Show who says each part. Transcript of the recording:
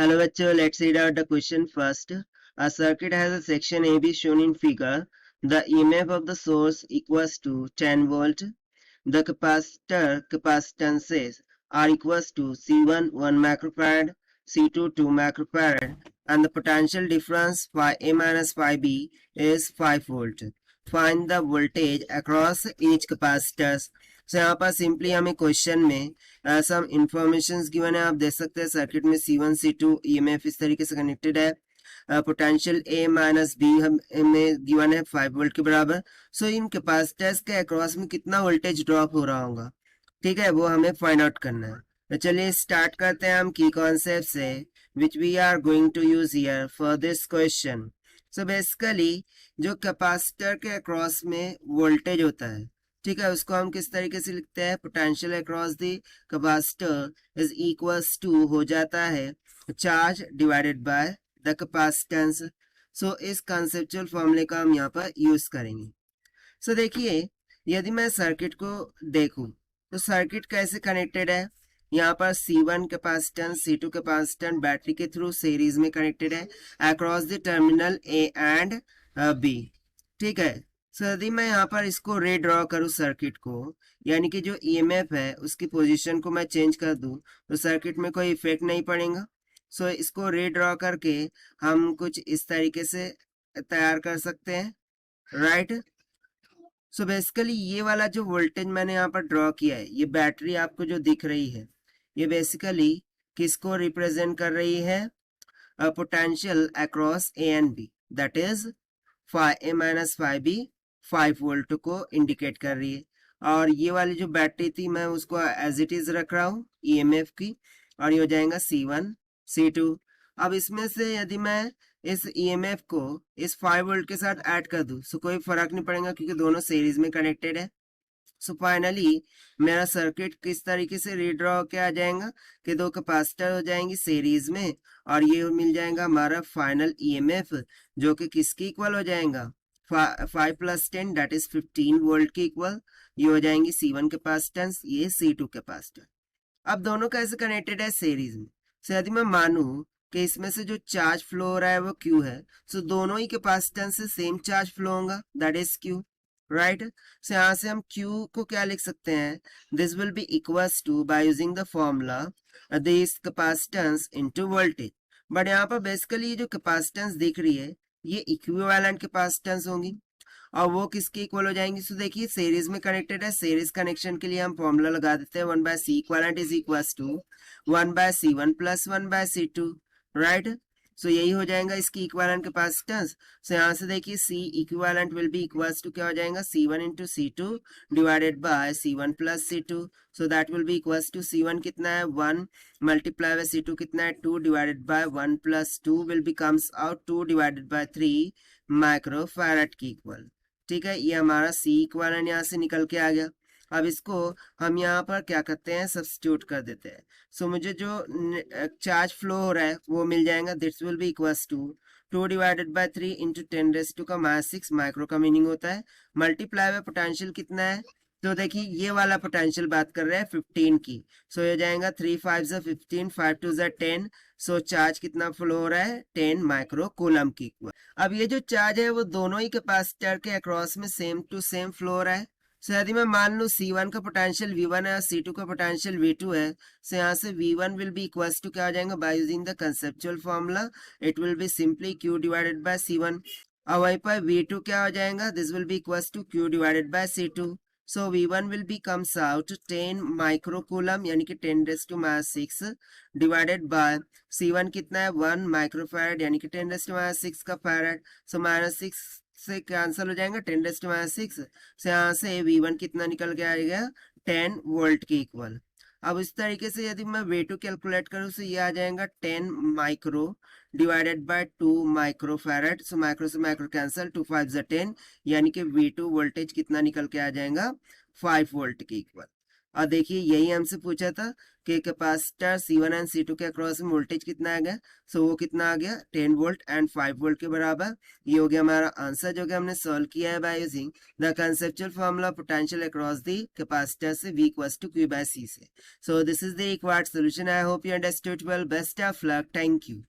Speaker 1: Hello bachcho, let's read out the question first. A circuit has a section AB shown in figure. The EMF of the source equals to 10 volt. The capacitances are equals to C1 1 microfarad, C2 2 microfarad, and the potential difference phi A minus phi B is 5 volt. Find the voltage across each capacitors. So यहाँ पर simply हमें question में some information given है। आप देख सकते हैं circuit में C1 C2 EMF इस तरीके से कनेक्टेड है। पोटेंशियल A माइनस बी हमें गिवन है 5 वोल्ट के बराबर। सो इन कैपेसिटर्स के अक्रॉस में कितना वोल्टेज ड्रॉप हो रहा होगा, ठीक है, वो हमें फाइंड आउट करना है। तो चलिए स्टार्ट करते हैं हम की कॉन्सेप्ट से which we are going to use here for this question. So basically जो कैपेसिटर के अक्रॉस में वोल्टेज होता है, ठीक है, उसको हम किस तरीके से लिखते हैं, potential across the capacitor is equals to हो जाता है charge divided by the capacitance. So इस कंसेप्चुअल फॉर्मूले का हम यहाँ पर यूज करेंगे। सो देखिए, यदि मैं सर्किट को देखूं तो सर्किट कैसे कनेक्टेड है। यहाँ पर C1 capacitance, C2 capacitance battery के थ्रू सीरीज में कनेक्टेड है across the terminal A and B, ठीक है। सो यदि मैं यहाँ पर इसको रीड्रॉ करूँ सर्किट को, यानी कि जो EMF है उसकी पोजीशन को मैं चेंज कर दूं तो सर्किट में कोई इफेक्ट नहीं पड़ेगा। सो इसको रीड्रॉ करके हम कुछ इस तरीके से तैयार कर सकते हैं, राइट। सो बेसिकली ये वाला जो वोल्टेज मैंने यहाँ पर ड्रॉ किया है, ये बैटरी आपको जो दिख रही है, ये बेसिकली किसको रिप्रेजेंट कर रही है, potential across A and B, that is phi A minus phi B 5 volt को इंडिकेट कर रही है। और ये वाली जो बैटरी थी मैं उसको एज इट इज रख रहा हूँ EMF की, और ये हो जाएगा C1 C2। अब इसमें से यदि मैं इस EMF को इस 5 वोल्ट के साथ ऐड कर दूं तो कोई फर्क नहीं पड़ेगा क्योंकि दोनों सीरीज में कनेक्टेड है। सो फाइनली मेरा सर्किट किस तरीके से रीड्रॉ किया आ जाएगा कि दो कैपेसिटर हो जाएंगी सीरीज में, और ये मिल जाएगा हमारा फाइनल EMF जो कि किसकी इक्वल हो जाएगा, 5 प्लस 10 दैट इज 15 वोल्ट की इक्वल। ये हो जाएंगी C1 कैपेसिटेंस, ये C2 कैपेसिटर। अब दोनों कैसे कनेक्टेड है, सीरीज में। सो यदि मैं मानूं कि इसमें से जो चार्ज फ्लो हो रहा है वो Q है, सो दोनों ही कैपेसिटेंस से सेम चार्ज फ्लो होगा, that is Q, right. So यहाँ से हम Q को क्या लिख सकते हैं, this will be equals to by using the formula this capacitance into voltage. But यहाँ पर बेसिकली जो कैपेसिटेंस दिख रही है ये इक्विवेलेंट कैपेसिटेंस होंगी, और वो किसके इक्वल हो जाएंगी। सो देखिए सीरीज में कनेक्टेड है, सीरीज कनेक्शन के लिए हम फॉर्मूला लगा देते हैं 1/C equivalent is equals to 1/C1 plus 1/C2, right. So यही हो जाएगा इसकी इक्विवेलेंट कैपेसिटेंस। सो यहाँ से देखिए C equivalent will be equals to क्या हो जाएगा, C1 into C2 divided by C1 plus C2। So that will be equals to C1 कितना है 1 मल्टीप्लाई बाय C2 कितना है 2 divided bye 1 plus 2 will be comes out 2 divided by 3 microfarad की equal, ठीक है। ये हमारा C इक्विवेलेंट यहाँ से निकल के आ गया। अब इसको हम यहाँ पर क्या करते हैं, सब्स्टिट्यूट कर देते हैं। सो मुझे जो चार्ज फ्लो हो रहा है वो मिल जाएगा, this will be equals to 2 divided by 3 into 10⁻⁶ micro का मीनिंग होता है, मल्टीप्लाई बाय पोटेंशियल कितना है, तो देखिए ये वाला पोटेंशियल बात कर रहे हैं 15 की। सो ये जाएगा 3 5 ज़ा 15 5 2 ज़ा 10। सो चार्ज कितना फ्लो हो रहा है 10 माइक्रो कूलम की इक्वल। अब ये जो चार्ज है वो दोनों ही कैपेसिटर के अक्रॉस में सेम टू सेम फ्लो हो रहा है। सो यदि मैं मान लूं C1 का पोटेंशियल V1 है और C2 का पोटेंशियल V2 है, सो यहाँ से V1 will be equals to क्या हो जाएगा, by using the conceptual formula it will be simply Q divided by C1। और वहीं पर V2 क्या हो जाएगा, this will be equals to Q divided by C2। So V1 will be comes out 10 microcoulomb यानी कि 10⁻⁶ डिवाइडेड बाय C1 कितना है 1 माइक्रोफैराड यानी कि 10⁻⁶ का फैराड। सो -6 से कैंसिल हो जाएगा 10⁻⁶। से यहाँ से V1 कितना निकल के आएगा 10 वोल्ट की इक्वल। अब इस तरीके से यदि मैं V2 कैलकुलेट करूँ तो ये आ जाएगा 10 micro divided by 2 microfarad. So micro से माइक्रो कैंसिल, 2 5 ज़ा 10 यानी कि V2 वोल्टेज कितना निकल के आ जाएगा 5 वोल्ट के इक्वल। और देखिए यही हमसे पूछा था कि कैपेसिटर C1 एंड C2 के अक्रॉस में वोल्टेज कितना आ गया। सो वो कितना आ गया 10 वोल्ट एंड 5 वोल्ट के बराबर। ये हो गया हमारा आंसर जो कि हमने सॉल्व किया है by using the conceptual formula potential across the capacitor से V equals to Q by C से। So this is the required solution. I hope you understood well. Best of luck. Thank you.